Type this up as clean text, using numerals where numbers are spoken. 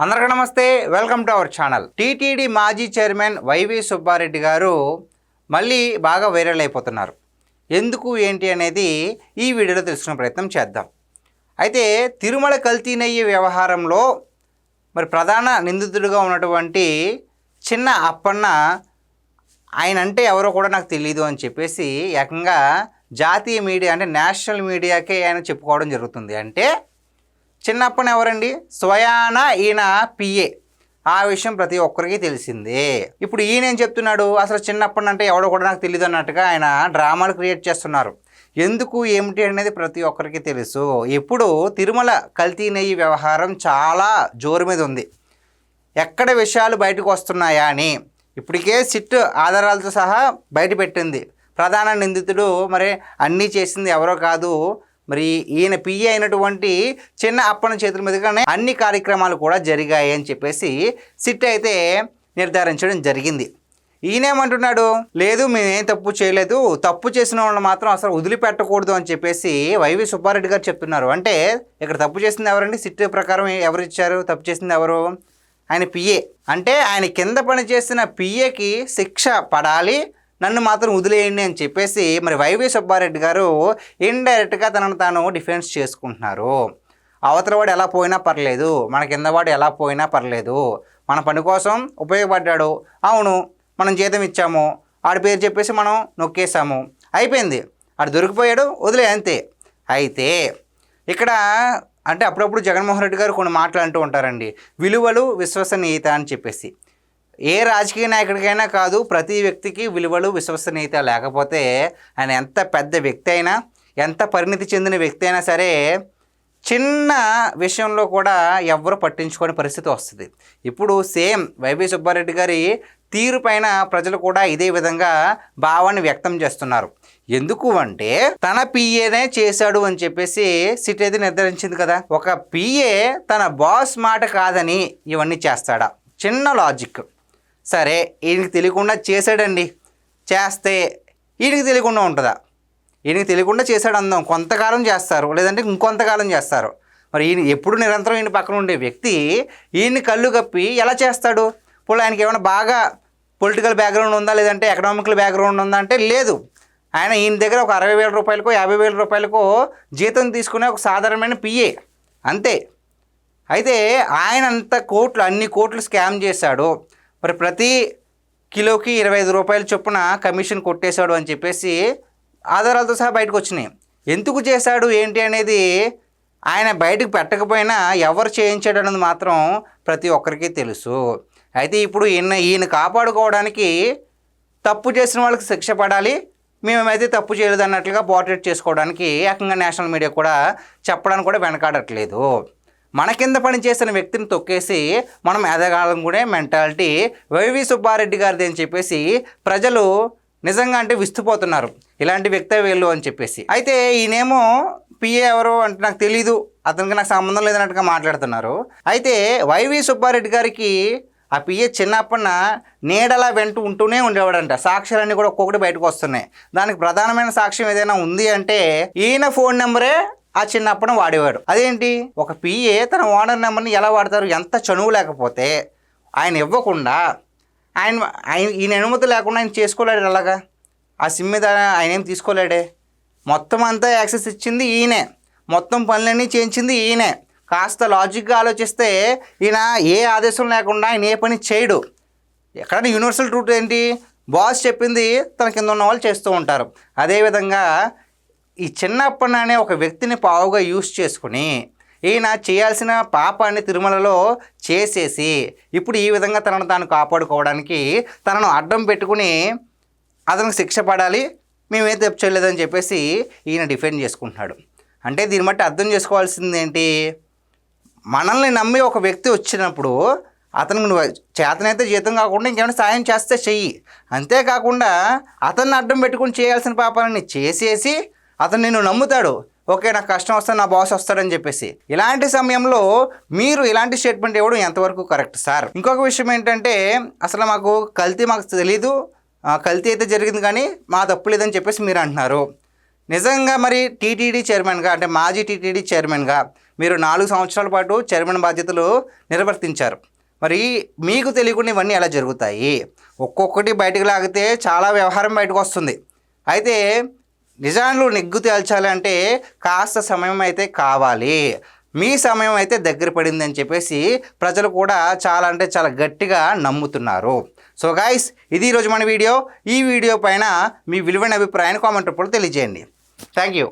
అందరికీ నమస్తే, welcome to our channel. TTD మాజీ చైర్మన్ వైవి సుబ్బారెడ్డి గారు మళ్ళీ బాగా వైరల్ అయిపోతున్నారు. ఎందుకు ఏంటి అనేది ఈ వీడియోలో తెలుసుకునే ప్రయత్నం చేద్దాం. అయితే తిరుమల కల్తీ నెయ్యి వ్యవహారంలో మరి ప్రధాన నిందితుడిగా ఉన్నటువంటి చిన్న అప్పన్న ఆయన అంటే ఎవరో కూడా నాకు తెలియదు అని చెప్పేసి ఏకంగా జాతీయ మీడియా అంటే నేషనల్ మీడియాకే ఆయన చెప్పుకోవడం జరుగుతుంది. అంటే చిన్నప్పని ఎవరండి? స్వయాన ఈయన పిఏ. ఆ విషయం ప్రతి ఒక్కరికి తెలిసిందే. ఇప్పుడు ఈయన ఏం చెప్తున్నాడు? అసలు చిన్నప్పటి అంటే ఎవడో కూడా నాకు తెలియదు అన్నట్టుగా ఆయన డ్రామాలు క్రియేట్ చేస్తున్నారు. ఎందుకు ఏమిటి అనేది ప్రతి ఒక్కరికి తెలుసు. ఇప్పుడు తిరుమల కల్తీ నెయ్యి వ్యవహారం చాలా జోరు మీద ఉంది. ఎక్కడ విషయాలు బయటకు వస్తున్నాయా అని ఇప్పటికే సిట్ ఆధారాలతో సహా బయట పెట్టింది. ప్రధాన నిందితుడు మరి అన్నీ చేసింది ఎవరో కాదు, మరి ఈయన పిఏ అయినటువంటి చిన్న అప్పన్న చేతుల మీదుగానే అన్ని కార్యక్రమాలు కూడా జరిగాయి అని చెప్పేసి సిట్ అయితే నిర్ధారించడం జరిగింది. ఈయనేమంటున్నాడు? లేదు, మేమేం తప్పు చేయలేదు, తప్పు చేసిన వాళ్ళు మాత్రం అసలు వదిలిపెట్టకూడదు అని చెప్పేసి వైవి సుబ్బారెడ్డి గారు చెప్తున్నారు. అంటే ఇక్కడ తప్పు చేసింది ఎవరండి? సిట్ ప్రకారం ఎవరు ఇచ్చారు? తప్పు చేసింది ఎవరు? ఆయన పిఏ. అంటే ఆయన కింద పనిచేసిన పిఏకి శిక్ష పడాలి, నన్ను మాత్రం వదిలేయండి అని చెప్పేసి మరి వైవి సుబ్బారెడ్డి గారు ఇండైరెక్ట్గా తనను తాను డిఫెన్స్ చేసుకుంటున్నారు. అవతల వాడు ఎలా పోయినా పర్లేదు, మన కిందవాడు ఎలా పోయినా పర్లేదు, మన పని కోసం ఉపయోగపడ్డాడు, అవును మనం జీతం ఇచ్చాము, ఆడి పేరు చెప్పేసి మనం నొక్కేసాము, అయిపోయింది, ఆడు దొరికిపోయాడు, వదిలే అంతే. అయితే ఇక్కడ అంటే అప్పుడప్పుడు జగన్మోహన్ రెడ్డి గారు కొన్ని మాటలు అంటూ ఉంటారండి, విలువలు విశ్వసనీయత అని చెప్పేసి. ఏ రాజకీయ నాయకుడికైనా కాదు, ప్రతి వ్యక్తికి విలువలు విశ్వసనీయత లేకపోతే ఆయన ఎంత పెద్ద వ్యక్తి అయినా, ఎంత పరిణితి చెందిన వ్యక్తి అయినా సరే చిన్న విషయంలో కూడా ఎవ్వరు పట్టించుకోని పరిస్థితి వస్తుంది. ఇప్పుడు సేమ్ వైవి సుబ్బారెడ్డి గారి తీరు పైన ప్రజలు కూడా ఇదే విధంగా భావాన్ని వ్యక్తం చేస్తున్నారు. ఎందుకు అంటే తన పిఏనే చేశాడు అని చెప్పేసి సిట్ అయితే నిర్ధారించింది కదా. ఒక పిఏ తన బాస్ మాట కాదని ఇవన్నీ చేస్తాడా? చిన్న లాజిక్. సరే, ఈయనకి తెలియకుండా చేశాడండి, చేస్తే ఈయనకి తెలియకుండా ఉంటుందా? ఈయనకి తెలియకుండా చేశాడు అందాం, కొంతకాలం చేస్తారు, లేదంటే ఇంకొంతకాలం చేస్తారు. మరి ఈయన ఎప్పుడు నిరంతరం ఈయన పక్కన ఉండే వ్యక్తి ఈయన్ని కళ్ళు కప్పి ఎలా చేస్తాడు? ఇప్పుడు ఆయనకి ఏమైనా బాగా పొలిటికల్ బ్యాక్గ్రౌండ్ ఉందా, లేదంటే ఎకనామికల్ బ్యాక్గ్రౌండ్ ఉందా అంటే లేదు. ఆయన ఈయన దగ్గర ఒక 60,000 రూపాయలకో 50,000 రూపాయలకో జీతం తీసుకునే ఒక సాధారణమైన పిఏ అంతే. అయితే ఆయన అంత అన్ని కోట్లు స్కామ్ చేశాడు, మరి ప్రతి కిలోకి 25 రూపాయల చొప్పున కమిషన్ కొట్టేశాడు అని చెప్పేసి ఆధారాలతో సహా బయటకు వచ్చినాయి. ఎందుకు చేశాడు ఏంటి అనేది ఆయన బయటకు పెట్టకపోయినా ఎవరు చేయించాడు అన్నది మాత్రం ప్రతి ఒక్కరికి తెలుసు. అయితే ఇప్పుడు ఈయన కాపాడుకోవడానికి తప్పు చేసిన వాళ్ళకి శిక్ష పడాలి, మేమైతే తప్పు చేయలేదు అన్నట్లుగా పోర్ట్రేట్ చేసుకోవడానికి ఏకంగా నేషనల్ మీడియా కూడా చెప్పడానికి కూడా వెనకాడట్లేదు. మన కింద పనిచేసిన వ్యక్తిని తొక్కేసి మనం ఎదగాలనుకునే మెంటాలిటీ వైవి సుబ్బారెడ్డి గారిది అని చెప్పేసి ప్రజలు నిజంగా అంటే విస్తుపోతున్నారు. ఇలాంటి వ్యక్తి వీళ్ళు అని చెప్పేసి. అయితే ఈయనేమో పిఏ ఎవరు అంటే నాకు తెలీదు, అతనికి నాకు సంబంధం లేదన్నట్టుగా మాట్లాడుతున్నారు. అయితే వైవి సుబ్బారెడ్డి గారికి ఆ పిఏ చిన్నప్పన్న నీడలా వెంట ఉంటూనే ఉండేవాడంట. సాక్ష్యాలన్నీ కూడా ఒక్కొక్కటి బయటకు వస్తున్నాయి. దానికి ప్రధానమైన సాక్ష్యం ఏదైనా ఉంది అంటే ఈయన ఫోన్ నెంబరే ఆ చిన్నప్పుడు వాడేవాడు. అదేంటి, ఒక పిఏ తన ఓనర్ నెంబర్ని ఎలా వాడతారు? ఎంత చనువు లేకపోతే ఆయన ఇవ్వకుండా ఈయన అనుమతి లేకుండా ఆయన చేసుకోలేడు. అలాగా ఆ సిమ్ మీద ఆయన ఏం తీసుకోలేడే. మొత్తం అంతా యాక్సెస్ ఇచ్చింది ఈయనే, మొత్తం పనులన్నీ చేయించింది ఈయనే. కాస్త లాజిక్గా ఆలోచిస్తే ఈయన ఏ ఆదేశం లేకుండా ఆయన ఏ పని చేయడు. ఎక్కడైనా యూనివర్సల్ ట్రూత్ ఏంటి? బాస్ చెప్పింది తన కింద ఉన్న వాళ్ళు చేస్తూ ఉంటారు. అదేవిధంగా ఈ చిన్నప్పన్న అనే ఒక వ్యక్తిని పావుగా యూజ్ చేసుకుని ఈయన చేయాల్సిన పాపాన్ని తిరుమలలో చేసేసి ఇప్పుడు ఈ విధంగా తనను తాను కాపాడుకోవడానికి తనను అడ్డం పెట్టుకుని అతనికి శిక్ష పడాలి, మేమేం తప్పు చేయలేదని చెప్పేసి ఈయన డిఫెండ్ చేసుకుంటున్నాడు. అంటే దీన్ని బట్టి అర్థం చేసుకోవాల్సింది ఏంటి? మనల్ని నమ్మి ఒక వ్యక్తి వచ్చినప్పుడు అతనికి నువ్వు చేతనైతే జీతం కాకుండా ఇంకేమైనా సాయం చేస్తే చెయ్యి, అంతేకాకుండా అతన్ని అడ్డం పెట్టుకుని చేయాల్సిన పాపాలని చేసేసి అతను నిన్ను నమ్ముతాడు, ఓకే నాకు కష్టం వస్తే నా బాస్ వస్తాడని చెప్పేసి. ఇలాంటి సమయంలో మీరు ఇలాంటి స్టేట్మెంట్ ఇవ్వడం ఎంతవరకు కరెక్ట్ సార్? ఇంకొక విషయం ఏంటంటే అసలు మాకు తెలీదు, కల్తీ అయితే జరిగింది కానీ మా తప్పు లేదని చెప్పేసి మీరు అంటున్నారు. నిజంగా మరి టీటీడీ చైర్మన్గా అంటే మాజీ టీటీడీ చైర్మన్గా మీరు 4 సంవత్సరాల పాటు చైర్మన్ బాధ్యతలు నిర్వర్తించారు. మరి మీకు తెలియకుండా ఇవన్నీ ఎలా జరుగుతాయి? ఒక్కొక్కటి బయటకు లాగితే చాలా వ్యవహారం బయటకు వస్తుంది. అయితే నిజాలు నెగ్గు తేల్చాలంటే కాస్త సమయం అయితే కావాలి. మీ సమయం అయితే దగ్గర పడిందని చెప్పేసి ప్రజలు కూడా చాలా అంటే చాలా గట్టిగా నమ్ముతున్నారు. సో గైస్, ఇది ఈరోజు మన వీడియో. ఈ వీడియో పైన మీ విలువైన అభిప్రాయాన్ని కామెంట్ రూపంలో తెలియజేయండి. Thank you.